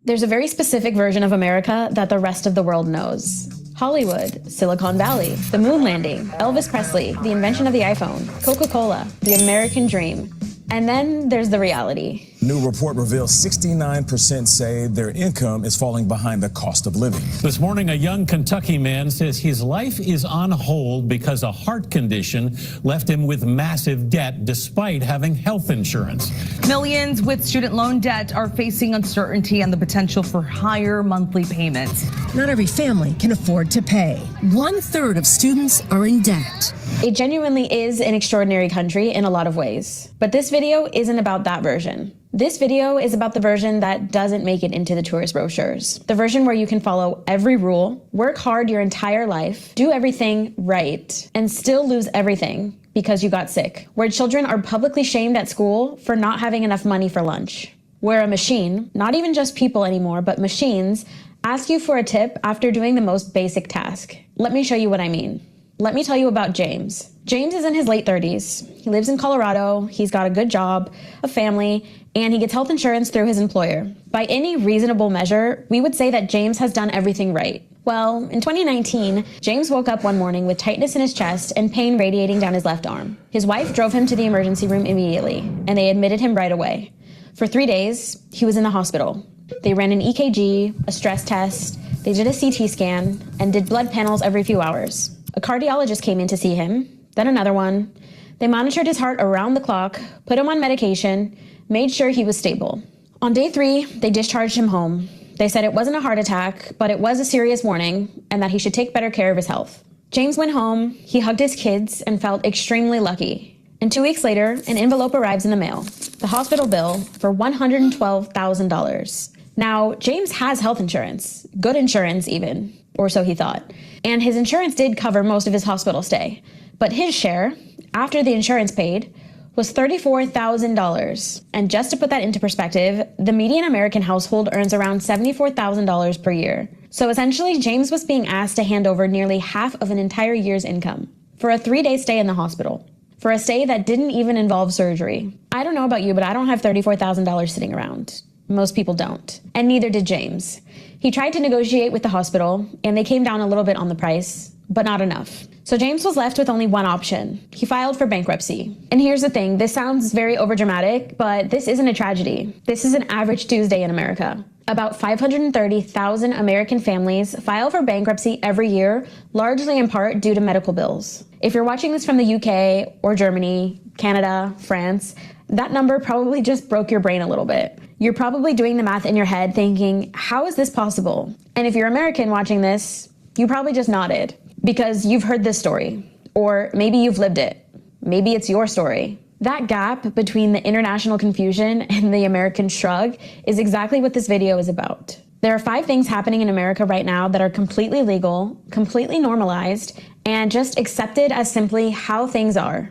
There's a very specific version of America that the rest of the world knows. Hollywood, Silicon Valley, the moon landing, Elvis Presley, the invention of the iPhone, Coca-Cola, the American dream. And then there's the reality. New report reveals 69% say their income is falling behind the cost of living. This morning, a young Kentucky man says his life is on hold because a heart condition left him with massive debt despite having health insurance. Millions with student loan debt are facing uncertainty and the potential for higher monthly payments. Not every family can afford to pay. 1/3 of students are in debt. It genuinely is an extraordinary country in a lot of ways. But this video isn't about that version. This video is about the version that doesn't make it into the tourist brochures. The version where you can follow every rule, work hard your entire life, do everything right, and still lose everything because you got sick. Where children are publicly shamed at school for not having enough money for lunch. Where a machine, not even just people anymore, but machines, ask you for a tip after doing the most basic task. Let me show you what I mean. Let me tell you about James. James is in his late 30s. He lives in Colorado, he's got a good job, a family, and he gets health insurance through his employer. By any reasonable measure, we would say that James has done everything right. Well, in 2019, James woke up one morning with tightness in his chest and pain radiating down his left arm. His wife drove him to the emergency room immediately, and they admitted him right away. For 3 days, he was in the hospital. They ran an EKG, a stress test, they did a CT scan, and did blood panels every few hours. A cardiologist came in to see him, then another one. They monitored his heart around the clock, put him on medication, made sure he was stable. On day 3, they discharged him home. They said it wasn't a heart attack, but it was a serious warning, and that he should take better care of his health. James went home, he hugged his kids, and felt extremely lucky. And 2 weeks later, an envelope arrives in the mail. The hospital bill for $112,000. Now, James has health insurance, good insurance even, or so he thought. And his insurance did cover most of his hospital stay. But his share, after the insurance paid, was $34,000. And just to put that into perspective, the median American household earns around $74,000 per year. So essentially, James was being asked to hand over nearly half of an entire year's income for a 3-day stay in the hospital. For a stay that didn't even involve surgery. I don't know about you, but I don't have $34,000 sitting around. Most people don't. And neither did James. He tried to negotiate with the hospital, and they came down a little bit on the price, but not enough. So James was left with only one option. He filed for bankruptcy. And here's the thing, this sounds very overdramatic, but this isn't a tragedy. This is an average Tuesday in America. About 530,000 American families file for bankruptcy every year, largely in part due to medical bills. If you're watching this from the UK or Germany, Canada, France, that number probably just broke your brain a little bit. You're probably doing the math in your head thinking, how is this possible? And if you're American watching this, you probably just nodded because you've heard this story, or maybe you've lived it. Maybe it's your story. That gap between the international confusion and the American shrug is exactly what this video is about. There are 5 things happening in America right now that are completely legal, completely normalized, and just accepted as simply how things are,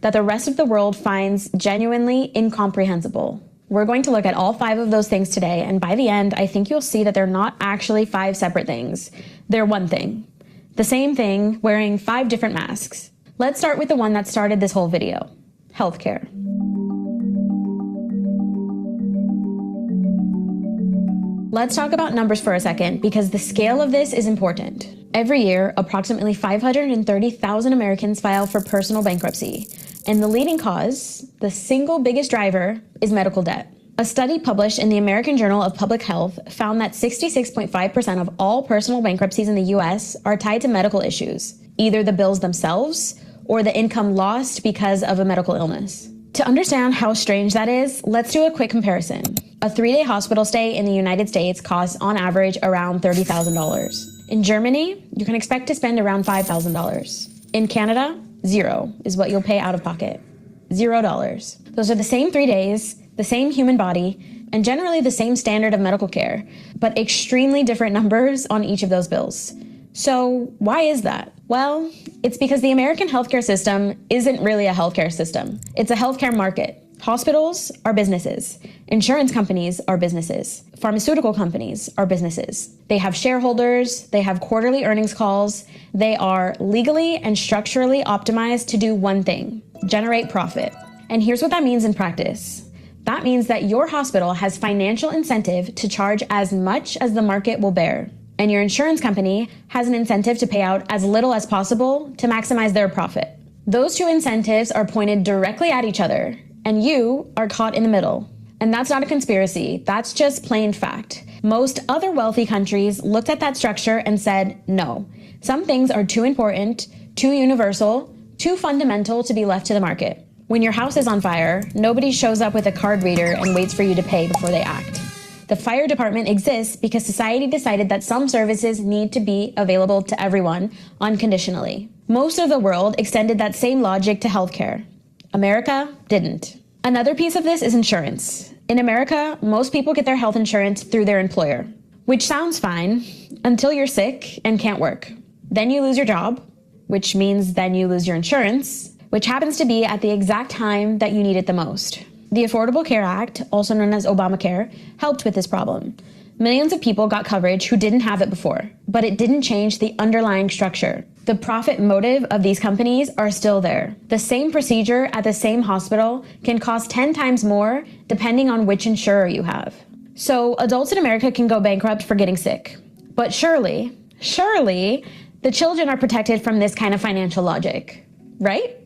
that the rest of the world finds genuinely incomprehensible. We're going to look at all 5 of those things today, and by the end, I think you'll see that they're not actually 5 separate things. They're one thing. The same thing, wearing 5 different masks. Let's start with the one that started this whole video. Healthcare. Let's talk about numbers for a second because the scale of this is important. Every year, approximately 530,000 Americans file for personal bankruptcy. And the leading cause, the single biggest driver, is medical debt. A study published in the American Journal of Public Health found that 66.5% of all personal bankruptcies in the US are tied to medical issues, either the bills themselves or the income lost because of a medical illness. To understand how strange that is, let's do a quick comparison. A 3-day hospital stay in the United States costs on average around $30,000. In Germany, you can expect to spend around $5,000. In Canada, $0 is what you'll pay out of pocket. $0. Those are the same 3 days, the same human body, and generally the same standard of medical care, but extremely different numbers on each of those bills. So why is that? Well, it's because the American healthcare system isn't really a healthcare system. It's a healthcare market. Hospitals are businesses. Insurance companies are businesses. Pharmaceutical companies are businesses. They have shareholders. They have quarterly earnings calls. They are legally and structurally optimized to do one thing: generate profit. And here's what that means in practice. That means that your hospital has financial incentive to charge as much as the market will bear. And your insurance company has an incentive to pay out as little as possible to maximize their profit. Those two incentives are pointed directly at each other, and you are caught in the middle. And that's not a conspiracy, that's just plain fact. Most other wealthy countries looked at that structure and said, no, some things are too important, too universal, too fundamental to be left to the market. When your house is on fire, nobody shows up with a card reader and waits for you to pay before they act. The fire department exists because society decided that some services need to be available to everyone unconditionally. Most of the world extended that same logic to healthcare. America didn't. Another piece of this is insurance. In America, most people get their health insurance through their employer, which sounds fine until you're sick and can't work. Then you lose your job, which means then you lose your insurance, which happens to be at the exact time that you need it the most. The Affordable Care Act, also known as Obamacare, helped with this problem. Millions of people got coverage who didn't have it before, but it didn't change the underlying structure. The profit motive of these companies are still there. The same procedure at the same hospital can cost 10 times more depending on which insurer you have. So adults in America can go bankrupt for getting sick. But surely, the children are protected from this kind of financial logic, right?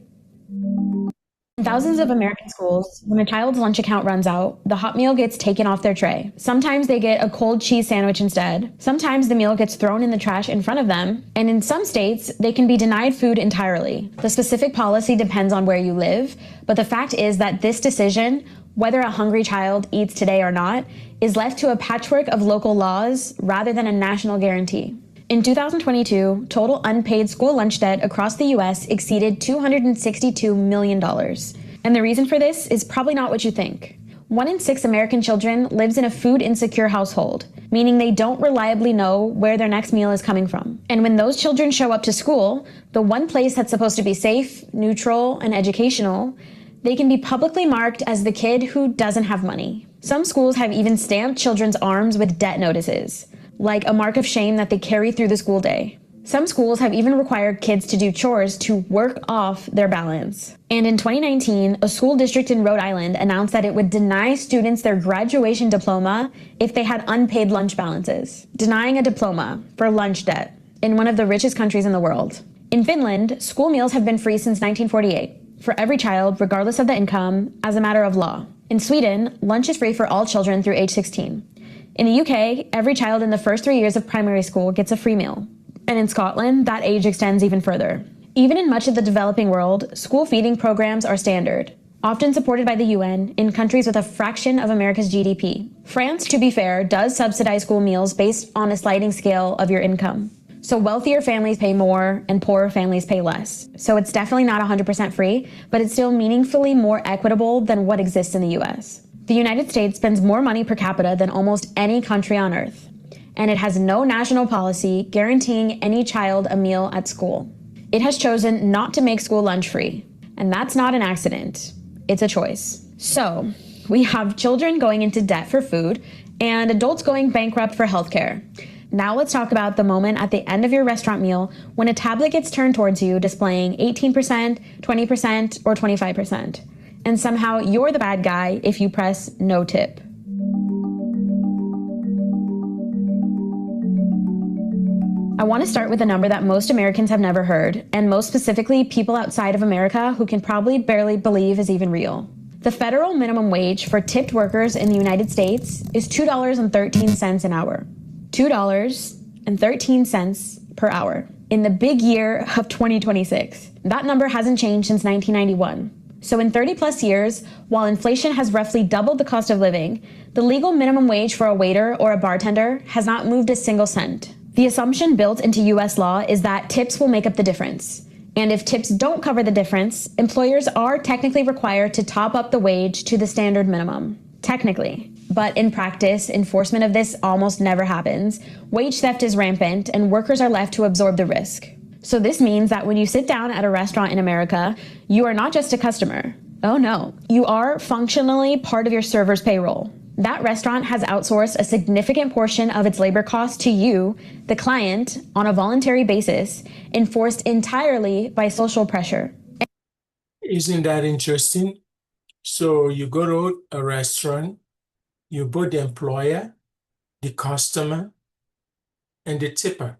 In thousands of American schools, when a child's lunch account runs out, the hot meal gets taken off their tray. Sometimes they get a cold cheese sandwich instead. Sometimes the meal gets thrown in the trash in front of them. And in some states, they can be denied food entirely. The specific policy depends on where you live, but the fact is that this decision, whether a hungry child eats today or not, is left to a patchwork of local laws rather than a national guarantee. In 2022, total unpaid school lunch debt across the U.S. exceeded $262 million. And the reason for this is probably not what you think. 1 in 6 American children lives in a food-insecure household, meaning they don't reliably know where their next meal is coming from. And when those children show up to school, the one place that's supposed to be safe, neutral, and educational, they can be publicly marked as the kid who doesn't have money. Some schools have even stamped children's arms with debt notices, like a mark of shame that they carry through the school day. Some schools have even required kids to do chores to work off their balance. And in 2019, a school district in Rhode Island announced that it would deny students their graduation diploma if they had unpaid lunch balances, denying a diploma for lunch debt in one of the richest countries in the world. In Finland, school meals have been free since 1948 for every child, regardless of the income, as a matter of law. In Sweden, lunch is free for all children through age 16. In the UK, every child in the first 3 years of primary school gets a free meal. And in Scotland, that age extends even further. Even in much of the developing world, school feeding programs are standard, often supported by the UN in countries with a fraction of America's GDP. France, to be fair, does subsidize school meals based on a sliding scale of your income. So wealthier families pay more and poorer families pay less. So it's definitely not 100% free, but it's still meaningfully more equitable than what exists in the US. The United States spends more money per capita than almost any country on earth, and it has no national policy guaranteeing any child a meal at school. It has chosen not to make school lunch free, and that's not an accident. It's a choice. So, we have children going into debt for food and adults going bankrupt for healthcare. Now let's talk about the moment at the end of your restaurant meal when a tablet gets turned towards you displaying 18%, 20%, or 25%. And somehow you're the bad guy if you press no tip. I want to start with a number that most Americans have never heard, and most specifically people outside of America who can probably barely believe is even real. The federal minimum wage for tipped workers in the United States is $2.13 an hour. $2.13 per hour in the big year of 2026. That number hasn't changed since 1991. So in 30 plus years, while inflation has roughly doubled the cost of living, the legal minimum wage for a waiter or a bartender has not moved a single cent. The assumption built into US law is that tips will make up the difference. And if tips don't cover the difference, employers are technically required to top up the wage to the standard minimum. Technically. But in practice, enforcement of this almost never happens. Wage theft is rampant, and workers are left to absorb the risk. So this means that when you sit down at a restaurant in America, you are not just a customer. Oh no, you are functionally part of your server's payroll. That restaurant has outsourced a significant portion of its labor costs to you, the client, on a voluntary basis, enforced entirely by social pressure. Isn't that interesting? So you go to a restaurant, you both the employer, the customer, and the tipper.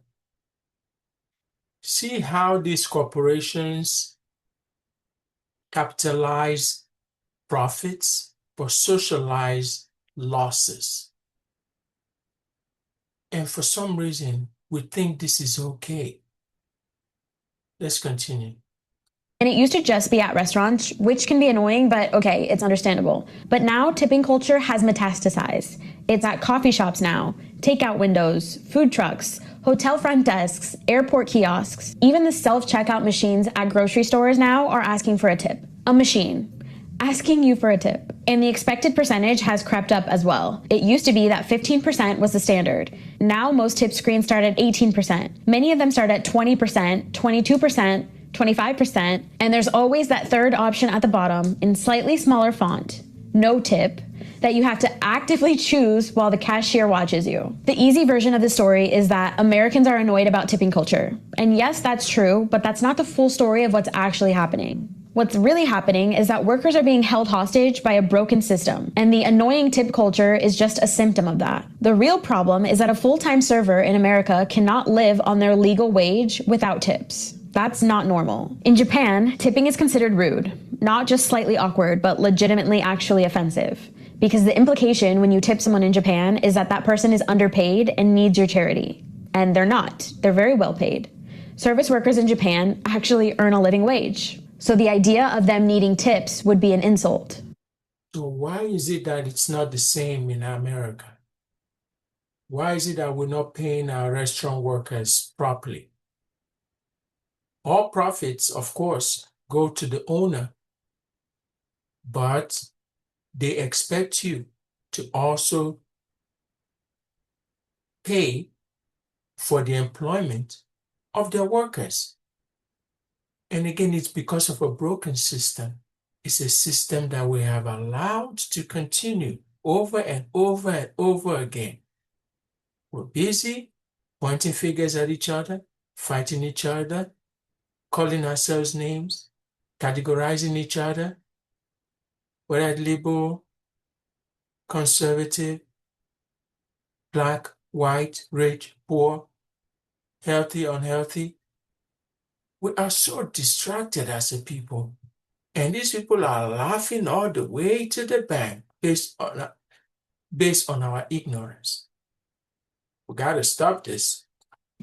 See how these corporations capitalize profits but socialize losses. And for some reason, we think this is okay. Let's continue. And it used to just be at restaurants, which can be annoying, but okay, it's understandable. But now tipping culture has metastasized. It's at coffee shops now, takeout windows, food trucks, hotel front desks, airport kiosks. Even the self-checkout machines at grocery stores now are asking for a tip. A machine asking you for a tip. And the expected percentage has crept up as well. It used to be that 15% was the standard. Now most tip screens start at 18%. Many of them start at 20%, 22%, 25%, and there's always that third option at the bottom in slightly smaller font, no tip, that you have to actively choose while the cashier watches you. The easy version of the story is that Americans are annoyed about tipping culture. And yes, that's true, but that's not the full story of what's actually happening. What's really happening is that workers are being held hostage by a broken system, and the annoying tip culture is just a symptom of that. The real problem is that a full-time server in America cannot live on their legal wage without tips. That's not normal. In Japan, tipping is considered rude, not just slightly awkward, but legitimately actually offensive. Because the implication when you tip someone in Japan is that that person is underpaid and needs your charity. And they're not. They're very well paid. Service workers in Japan actually earn a living wage. So the idea of them needing tips would be an insult. So why is it that it's not the same in America? Why is it that we're not paying our restaurant workers properly? All profits, of course, go to the owner, but they expect you to also pay for the employment of their workers. And again, it's because of a broken system. It's a system that we have allowed to continue over and over and over again. We're busy pointing fingers at each other, fighting each other, calling ourselves names, categorizing each other, whether liberal, conservative, black, white, rich, poor, healthy, unhealthy. We are so distracted as a people, and these people are laughing all the way to the bank based on our ignorance. We got to stop this.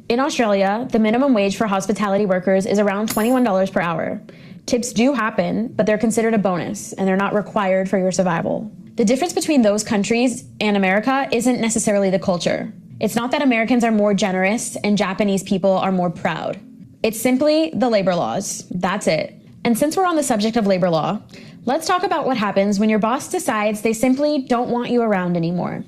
In Australia, the minimum wage for hospitality workers is around $21 per hour. Tips do happen, but they're considered a bonus, and they're not required for your survival. The difference between those countries and America isn't necessarily the culture. It's not that Americans are more generous and Japanese people are more proud. It's simply the labor laws. That's it. And since we're on the subject of labor law, let's talk about what happens when your boss decides they simply don't want you around anymore.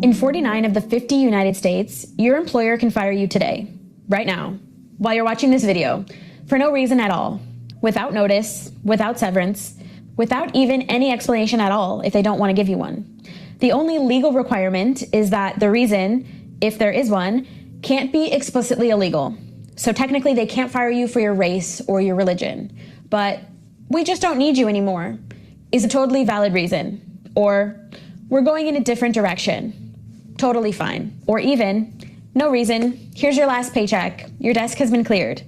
In 49 of the 50 United States, your employer can fire you today, right now, while you're watching this video, for no reason at all, without notice, without severance, without even any explanation at all if they don't want to give you one. The only legal requirement is that the reason, if there is one, can't be explicitly illegal. So technically they can't fire you for your race or your religion. But we just don't need you anymore is a totally valid reason. Or we're going in a different direction. Totally fine. Or even, no reason, here's your last paycheck, your desk has been cleared.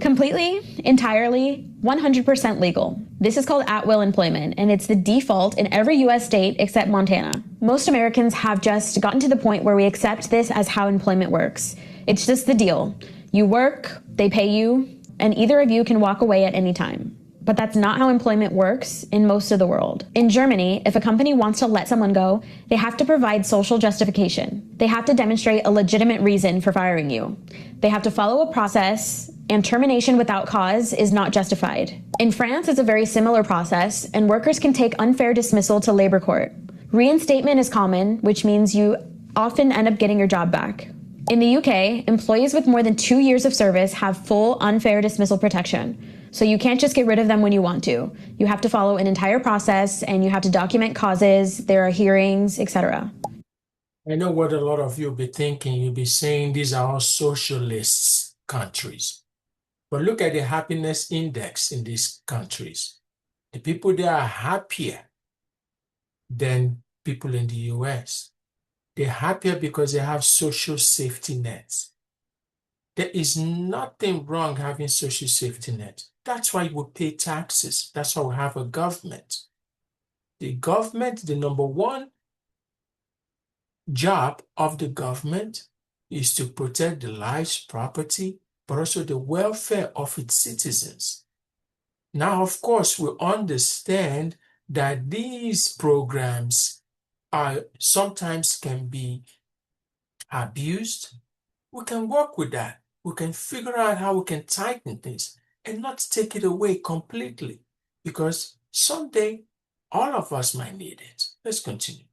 Completely, entirely, 100% legal. This is called at-will employment, and it's the default in every US state except Montana. Most Americans have just gotten to the point where we accept this as how employment works. It's just the deal. You work, they pay you, and either of you can walk away at any time. But that's not how employment works in most of the world. In Germany, if a company wants to let someone go, they have to provide social justification. They have to demonstrate a legitimate reason for firing you. They have to follow a process, and termination without cause is not justified. In France, it's a very similar process, and workers can take unfair dismissal to labor court. Reinstatement is common, which means you often end up getting your job back. In the UK, employees with more than 2 years of service have full unfair dismissal protection. So you can't just get rid of them when you want to. You have to follow an entire process, and you have to document causes, there are hearings, etc. I know what a lot of you will be thinking. You'll be saying these are all socialist countries. But look at the happiness index in these countries. The people there are happier than people in the US. They're happier because they have social safety nets. There is nothing wrong having social safety nets. That's why we pay taxes. That's why we have a government. The government, the number one job of the government is to protect the lives, property, but also the welfare of its citizens. Now, of course, we understand that these programs sometimes can be abused. We can work with that. We can figure out how we can tighten things and not take it away completely, because someday all of us might need it. Let's continue.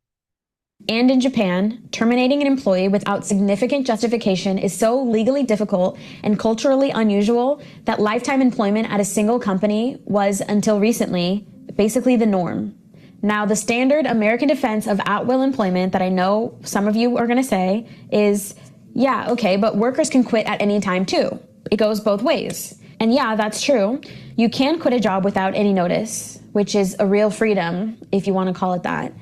And in Japan, terminating an employee without significant justification is so legally difficult and culturally unusual that lifetime employment at a single company was, until recently, basically the norm. Now, the standard American defense of at-will employment that I know some of you are going to say is, yeah, okay, but workers can quit at any time too. It goes both ways. And yeah, that's true. You can quit a job without any notice, which is a real freedom, if you want to call it that.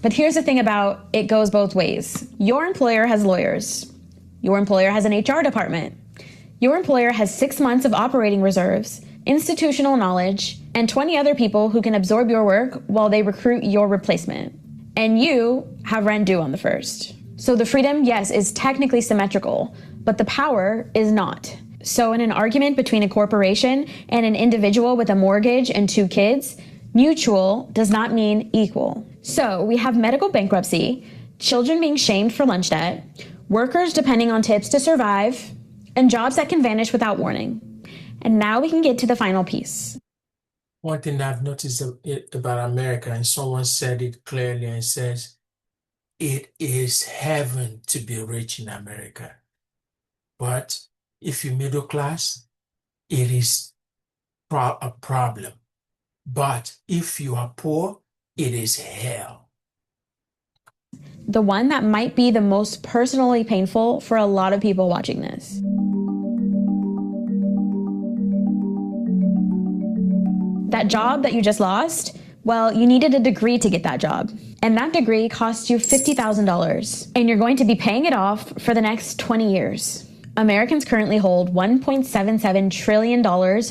But here's the thing about it goes both ways. Your employer has lawyers. Your employer has an HR department. Your employer has 6 months of operating reserves, institutional knowledge, and 20 other people who can absorb your work while they recruit your replacement. And you have rent due on the first. So the freedom, yes, is technically symmetrical, but the power is not. So in an argument between a corporation and an individual with a mortgage and 2 kids, mutual does not mean equal. So we have medical bankruptcy, children being shamed for lunch debt, workers depending on tips to survive, and jobs that can vanish without warning. And now we can get to the final piece. One thing I've noticed about America, and someone said it clearly, and says, it is heaven to be rich in America. But if you're middle class, it is a problem. But if you are poor, it is hell. The one that might be the most personally painful for a lot of people watching this. That job that you just lost, well, you needed a degree to get that job. And that degree cost you $50,000. And you're going to be paying it off for the next 20 years. Americans currently hold $1.77 trillion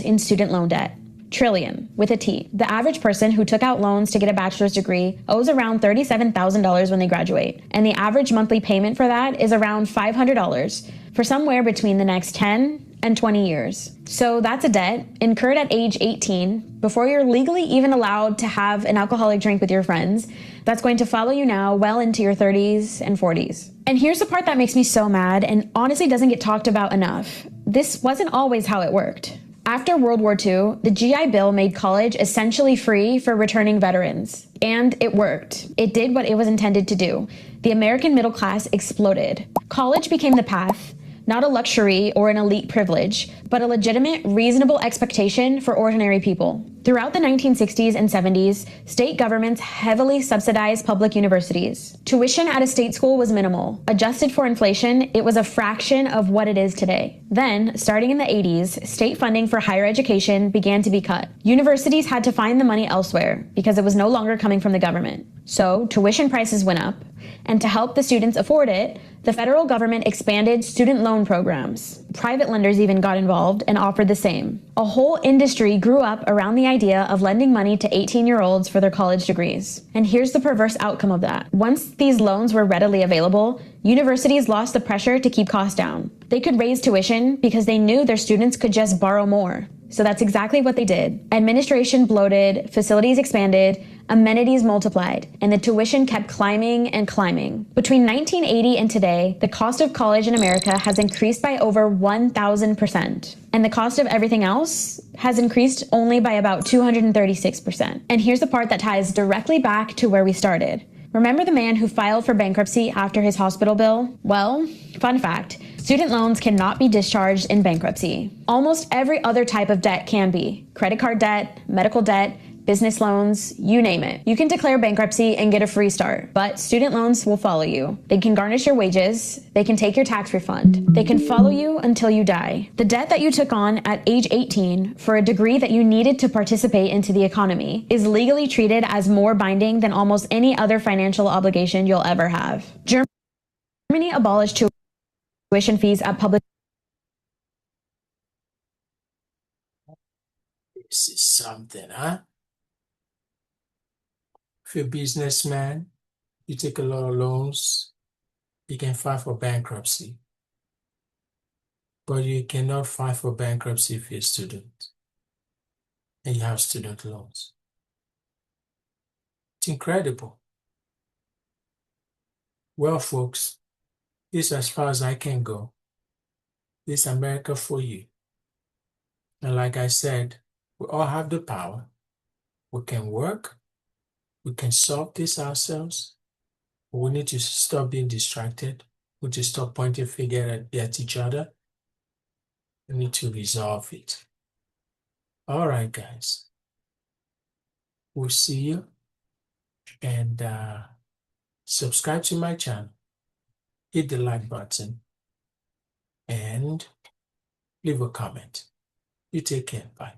in student loan debt. Trillion, with a T. The average person who took out loans to get a bachelor's degree owes around $37,000 when they graduate. And the average monthly payment for that is around $500 for somewhere between the next 10 and 20 years. So that's a debt incurred at age 18 before you're legally even allowed to have an alcoholic drink with your friends that's going to follow you now well into your 30s and 40s. And here's the part that makes me so mad and honestly doesn't get talked about enough. This wasn't always how it worked. After World War II, the GI Bill made college essentially free for returning veterans. And it worked. It did what it was intended to do. The American middle class exploded. College became the path, not a luxury or an elite privilege, but a legitimate, reasonable expectation for ordinary people. Throughout the 1960s and 70s, state governments heavily subsidized public universities. Tuition at a state school was minimal. Adjusted for inflation, it was a fraction of what it is today. Then, starting in the 80s, state funding for higher education began to be cut. Universities had to find the money elsewhere because it was no longer coming from the government. So, tuition prices went up, and to help the students afford it, the federal government expanded student loan programs. Private lenders even got involved and offered the same. A whole industry grew up around the idea of lending money to 18-year-olds for their college degrees. And here's the perverse outcome of that. Once these loans were readily available, universities lost the pressure to keep costs down. They could raise tuition because they knew their students could just borrow more. So that's exactly what they did. Administration bloated, facilities expanded, amenities multiplied, and the tuition kept climbing and climbing. Between 1980 and today, the cost of college in America has increased by over 1,000%. And the cost of everything else has increased only by about 236%. And here's the part that ties directly back to where we started. Remember the man who filed for bankruptcy after his hospital bill? Well, fun fact, student loans cannot be discharged in bankruptcy. Almost every other type of debt can be. Credit card debt, medical debt, business loans, you name it. You can declare bankruptcy and get a free start, but student loans will follow you. They can garnish your wages, they can take your tax refund, they can follow you until you die. The debt that you took on at age 18 for a degree that you needed to participate into the economy is legally treated as more binding than almost any other financial obligation you'll ever have. Germany abolished tuition fees at public. This is something, huh? If you're a businessman, you take a lot of loans, you can file for bankruptcy. But you cannot file for bankruptcy if you're a student and you have student loans. It's incredible. Well, folks, this is as far as I can go. This is America for you. And like I said, we all have the power. We can work. We can solve this ourselves. But we need to stop being distracted. We need to stop pointing fingers at each other. We need to resolve it. All right, guys. We'll see you. And subscribe to my channel. Hit the like button. And leave a comment. You take care. Bye.